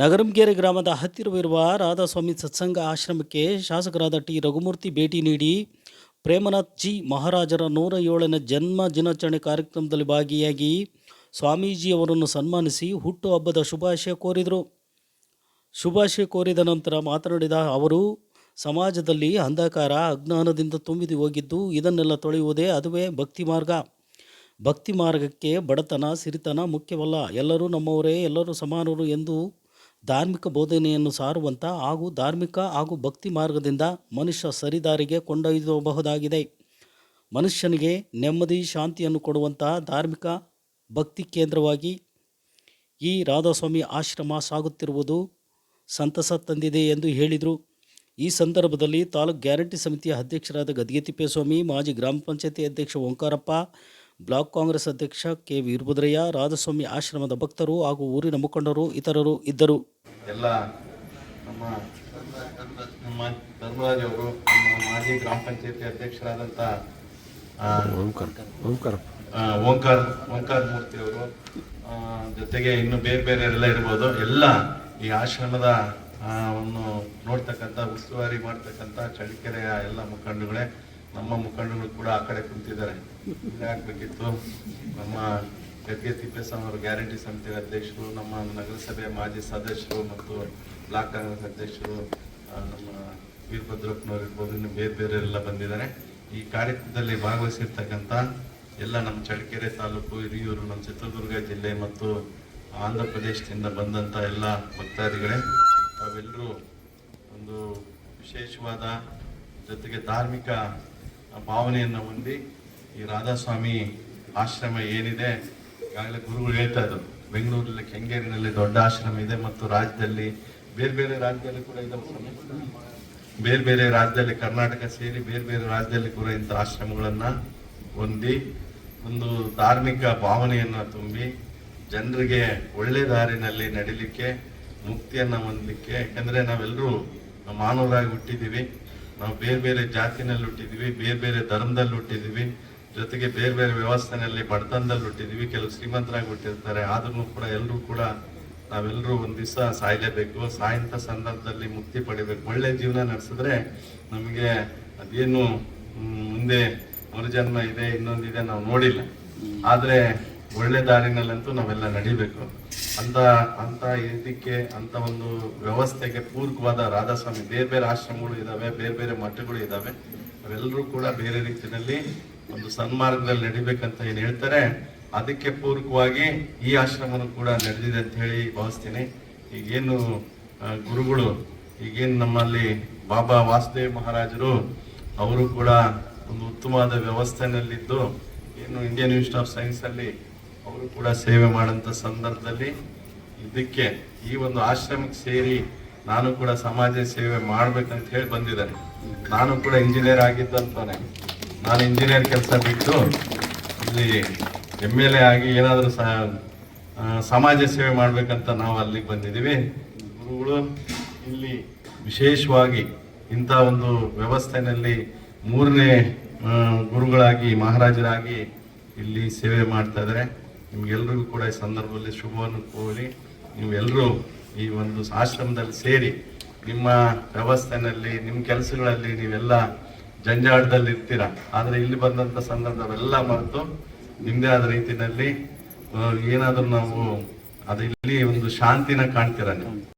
ನಗರಂಗೆರೆ ಗ್ರಾಮದ ಹತ್ತಿರವಿರುವ ರಾಧಾಸ್ವಾಮಿ ಸತ್ಸಂಗ ಆಶ್ರಮಕ್ಕೆ ಶಾಸಕರಾದ ಟಿ ರಘುಮೂರ್ತಿ ಭೇಟಿ ನೀಡಿ ಪ್ರೇಮನಾಥ್ ಜಿ ಮಹಾರಾಜರ 107ನೇ ಜನ್ಮ ದಿನಾಚರಣೆ ಕಾರ್ಯಕ್ರಮದಲ್ಲಿ ಭಾಗಿಯಾಗಿ ಸ್ವಾಮೀಜಿಯವರನ್ನು ಸನ್ಮಾನಿಸಿ ಹುಟ್ಟುಹಬ್ಬದ ಶುಭಾಶಯ ಕೋರಿದ ನಂತರ ಮಾತನಾಡಿದ ಅವರು, ಸಮಾಜದಲ್ಲಿ ಅಂಧಕಾರ ಅಜ್ಞಾನದಿಂದ ತುಂಬಿದು ಹೋಗಿದ್ದು, ಇದನ್ನೆಲ್ಲ ತೊಳೆಯುವುದೇ ಅದುವೇ ಭಕ್ತಿ ಮಾರ್ಗ. ಭಕ್ತಿ ಮಾರ್ಗಕ್ಕೆ ಬಡತನ ಸಿರಿತನ ಮುಖ್ಯವಲ್ಲ, ಎಲ್ಲರೂ ನಮ್ಮವರೇ, ಎಲ್ಲರೂ ಸಮಾನರು ಎಂದು ಧಾರ್ಮಿಕ ಬೋಧನೆಯನ್ನು ಸಾರುವಂಥ ಹಾಗೂ ಧಾರ್ಮಿಕ ಹಾಗೂ ಭಕ್ತಿ ಮಾರ್ಗದಿಂದ ಮನುಷ್ಯ ಸರಿದಾರಿಗೆ ಕೊಂಡೊಯ್ಯಬಹುದಾಗಿದೆ. ಮನುಷ್ಯನಿಗೆ ನೆಮ್ಮದಿ ಶಾಂತಿಯನ್ನು ಕೊಡುವಂತಹ ಧಾರ್ಮಿಕ ಭಕ್ತಿ ಕೇಂದ್ರವಾಗಿ ಈ ರಾಧಾಸ್ವಾಮಿ ಆಶ್ರಮ ಸಾಗುತ್ತಿರುವುದು ಸಂತಸ ತಂದಿದೆ ಎಂದು ಹೇಳಿದರು. ಈ ಸಂದರ್ಭದಲ್ಲಿ ತಾಲೂಕು ಗ್ಯಾರಂಟಿ ಸಮಿತಿಯ ಅಧ್ಯಕ್ಷರಾದ ಗದ್ಗೆ ತಿಪ್ಪೇಸ್ವಾಮಿ, ಮಾಜಿ ಗ್ರಾಮ ಪಂಚಾಯತಿ ಅಧ್ಯಕ್ಷ ಓಂಕಾರಪ್ಪ, ಬ್ಲಾಕ್ ಕಾಂಗ್ರೆಸ್ ಅಧ್ಯಕ್ಷ ಕೆ ವೀರಭದ್ರಯ್ಯ, ರಾಧಾಸ್ವಾಮಿ ಆಶ್ರಮದ ಭಕ್ತರು ಹಾಗೂ ಊರಿನ ಮುಖಂಡರು ಇತರರು ಇದ್ದರು. ಎಲ್ಲ ನಮ್ಮ ಧರ್ಮರಾಜ್ ಅವರು, ನಮ್ಮ ಮಾಜಿ ಗ್ರಾಮ ಪಂಚಾಯತಿ ಅಧ್ಯಕ್ಷರಾದಂಥ ಓಂಕಾರ ಮೂರ್ತಿ ಅವರು, ಜೊತೆಗೆ ಇನ್ನು ಬೇರೆ ಬೇರೆ ಎಲ್ಲ ಇರ್ಬೋದು. ಎಲ್ಲ ಈ ಆಶ್ರಮದ ನೋಡ್ತಕ್ಕಂಥ, ಉಸ್ತುವಾರಿ ಮಾಡ್ತಕ್ಕಂಥ ಚಳ್ಳಕೆರೆಯ ಎಲ್ಲ ಮುಖಂಡಗಳೇ, ನಮ್ಮ ಮುಖಂಡಗಳು ಕೂಡ ಆ ಕಡೆ ಕುಂತಿದ್ದಾರೆ. ಇದಾಗಬೇಕಿತ್ತು. ನಮ್ಮ ಗದ್ಗೆ ತಿಪ್ಪೇಸ್ವಾಮಿ ಅವರು ಗ್ಯಾರಂಟಿ ಸಮಿತಿ ಅಧ್ಯಕ್ಷರು, ನಮ್ಮ ನಗರಸಭೆಯ ಮಾಜಿ ಸದಸ್ಯರು ಮತ್ತು ಬ್ಲಾಕ್ ಕಾಂಗ್ರೆಸ್ ಅಧ್ಯಕ್ಷರು, ನಮ್ಮ ವೀರಭದ್ರಪ್ಪನವರು ಇರ್ಬೋದು, ಇನ್ನು ಬೇರೆ ಬೇರೆ ಎಲ್ಲ ಬಂದಿದ್ದಾರೆ. ಈ ಕಾರ್ಯಕ್ರಮದಲ್ಲಿ ಭಾಗವಹಿಸಿರ್ತಕ್ಕಂಥ ಎಲ್ಲ ನಮ್ಮ ಚಳ್ಳಕೆರೆ ತಾಲೂಕು, ಹಿರಿಯೂರು, ನಮ್ಮ ಚಿತ್ರದುರ್ಗ ಜಿಲ್ಲೆ ಮತ್ತು ಆಂಧ್ರ ಪ್ರದೇಶದಿಂದ ಬಂದಂಥ ಎಲ್ಲ ಭಕ್ತಾದಿಗಳೇ, ತಾವೆಲ್ಲರೂ ಒಂದು ವಿಶೇಷವಾದ ಜೊತೆಗೆ ಧಾರ್ಮಿಕ ಭಾವನೆಯನ್ನು ಹೊಂದಿ ಈ ರಾಧಾಸ್ವಾಮಿ ಆಶ್ರಮ ಏನಿದೆ, ಈಗಾಗಲೇ ಗುರುಗಳು ಹೇಳ್ತಾ ಇದ್ರು, ಬೆಂಗಳೂರಲ್ಲಿ ಕೆಂಗೇರಿನಲ್ಲಿ ದೊಡ್ಡ ಆಶ್ರಮ ಇದೆ ಮತ್ತು ರಾಜ್ಯದಲ್ಲಿ ಬೇರೆ ಬೇರೆ ರಾಜ್ಯದಲ್ಲಿ ಕೂಡ ಇದಾವೆ. ಬೇರೆ ಬೇರೆ ರಾಜ್ಯದಲ್ಲಿ, ಕರ್ನಾಟಕ ಸೇರಿ ಬೇರೆ ಬೇರೆ ರಾಜ್ಯದಲ್ಲಿ ಕೂಡ ಇಂಥ ಆಶ್ರಮಗಳನ್ನ ಹೊಂದಿ ಒಂದು ಧಾರ್ಮಿಕ ಭಾವನೆಯನ್ನ ತುಂಬಿ ಜನರಿಗೆ ಒಳ್ಳೆ ದಾರಿನಲ್ಲಿ ನಡಿಲಿಕ್ಕೆ, ಮುಕ್ತಿಯನ್ನ ಹೊಂದಲಿಕ್ಕೆ. ಯಾಕಂದ್ರೆ ನಾವೆಲ್ಲರೂ ಮಾನವರಾಗಿ ಹುಟ್ಟಿದ್ದೀವಿ, ನಾವು ಬೇರೆ ಬೇರೆ ಜಾತಿನಲ್ಲಿ ಹುಟ್ಟಿದ್ದೀವಿ, ಬೇರೆ ಬೇರೆ ಧರ್ಮದಲ್ಲಿ ಹುಟ್ಟಿದ್ದೀವಿ, ಜೊತೆಗೆ ಬೇರೆ ಬೇರೆ ವ್ಯವಸ್ಥೆನಲ್ಲಿ ಬಡತನದಲ್ಲಿ ಹುಟ್ಟಿದ್ದೀವಿ, ಕೆಲವು ಶ್ರೀಮಂತರಾಗಿ ಹುಟ್ಟಿರ್ತಾರೆ. ಆದ್ರೂ ಕೂಡ ಎಲ್ಲರೂ ಕೂಡ ನಾವೆಲ್ಲರೂ ಒಂದ್ ದಿವಸ ಸಾಯ್ಲೇಬೇಕು. ಸಾಯಂತ ಸಂದರ್ಭದಲ್ಲಿ ಮುಕ್ತಿ ಪಡಿಬೇಕು. ಒಳ್ಳೆ ಜೀವನ ನಡೆಸಿದ್ರೆ ನಮಗೆ ಅದೇನು ಮುಂದೆ ಮರುಜನ್ಮ ಇದೆ, ಇನ್ನೊಂದಿದೆ, ನಾವು ನೋಡಿಲ್ಲ. ಆದ್ರೆ ಒಳ್ಳೆ ದಾರಿನಲ್ಲಂತೂ ನಾವೆಲ್ಲ ನಡಿಬೇಕು. ಅಂತ ಇದಕ್ಕೆ, ಅಂತ ಒಂದು ವ್ಯವಸ್ಥೆಗೆ ಪೂರಕವಾದ ರಾಧಾಸ್ವಾಮಿ ಬೇರೆ ಬೇರೆ ಆಶ್ರಮಗಳು ಇದಾವೆ, ಬೇರೆ ಬೇರೆ ಮಠಗಳು ಇದಾವೆ. ಅವೆಲ್ಲರೂ ಕೂಡ ಬೇರೆ ರೀತಿಯಲ್ಲಿ ಒಂದು ಸನ್ಮಾರ್ಗದಲ್ಲಿ ನಡಿಬೇಕಂತ ಏನ್ ಹೇಳ್ತಾರೆ, ಅದಕ್ಕೆ ಪೂರಕವಾಗಿ ಈ ಆಶ್ರಮನು ಕೂಡ ನಡೆದಿದೆ ಅಂತ ಹೇಳಿ ಭಾವಿಸ್ತೀನಿ. ಈಗೇನು ಗುರುಗಳು, ಈಗೇನು ನಮ್ಮಲ್ಲಿ ಬಾಬಾ ವಾಸುದೇವ್ ಮಹಾರಾಜರು, ಅವರು ಕೂಡ ಒಂದು ಉತ್ತಮವಾದ ವ್ಯವಸ್ಥೆನಲ್ಲಿದ್ದು, ಏನು ಇಂಡಿಯನ್ ಇನ್ಸ್ಟಿಟ್ಯೂಟ್ ಆಫ್ ಸೈನ್ಸ್ ಅಲ್ಲಿ ಅವರು ಕೂಡ ಸೇವೆ ಮಾಡಂತ ಸಂದರ್ಭದಲ್ಲಿ ಇದಕ್ಕೆ ಈ ಒಂದು ಆಶ್ರಮಕ್ಕೆ ಸೇರಿ ನಾನು ಕೂಡ ಸಮಾಜ ಸೇವೆ ಮಾಡ್ಬೇಕಂತ ಹೇಳಿ ಬಂದಿದ್ದೇನೆ. ನಾನು ಕೂಡ ಇಂಜಿನಿಯರ್ ಆಗಿದ್ದಂತಾನೆ, ನಾನು ಇಂಜಿನಿಯರ್ ಕೆಲಸ ಬಿಟ್ಟು ಇಲ್ಲಿ MLA ಆಗಿ ಏನಾದರೂ ಸಮಾಜ ಸೇವೆ ಮಾಡ್ಬೇಕಂತ ನಾವು ಅಲ್ಲಿಗೆ ಬಂದಿದ್ದೀವಿ. ಗುರುಗಳು ಇಲ್ಲಿ ವಿಶೇಷವಾಗಿ ಇಂಥ ಒಂದು ವ್ಯವಸ್ಥೆನಲ್ಲಿ 3ನೇ ಗುರುಗಳಾಗಿ, ಮಹಾರಾಜರಾಗಿ ಇಲ್ಲಿ ಸೇವೆ ಮಾಡ್ತಾ ಇದ್ದಾರೆ. ನಿಮ್ಗೆಲ್ರಿಗೂ ಕೂಡ ಈ ಸಂದರ್ಭದಲ್ಲಿ ಶುಭವನ್ನು ಕೋರಿ, ನೀವೆಲ್ಲರೂ ಈ ಒಂದು ಆಶ್ರಮದಲ್ಲಿ ಸೇರಿ ನಿಮ್ಮ ವ್ಯವಸ್ಥೆನಲ್ಲಿ, ನಿಮ್ಮ ಕೆಲಸಗಳಲ್ಲಿ ನೀವೆಲ್ಲ ಜಂಜಾಟದಲ್ಲಿ ಇರ್ತೀರ. ಆದ್ರೆ ಇಲ್ಲಿ ಬಂದಂತ ಸಂದರ್ಭವೆಲ್ಲ ಮರೆತು ನಿಮ್ದೇ ಆದ ರೀತಿಯಲ್ಲಿ ಏನಾದ್ರೂ ನಾವು ಅದು ಇಲ್ಲಿ ಒಂದು ಶಾಂತಿನ ಕಾಣ್ತೀರ ನೀವು.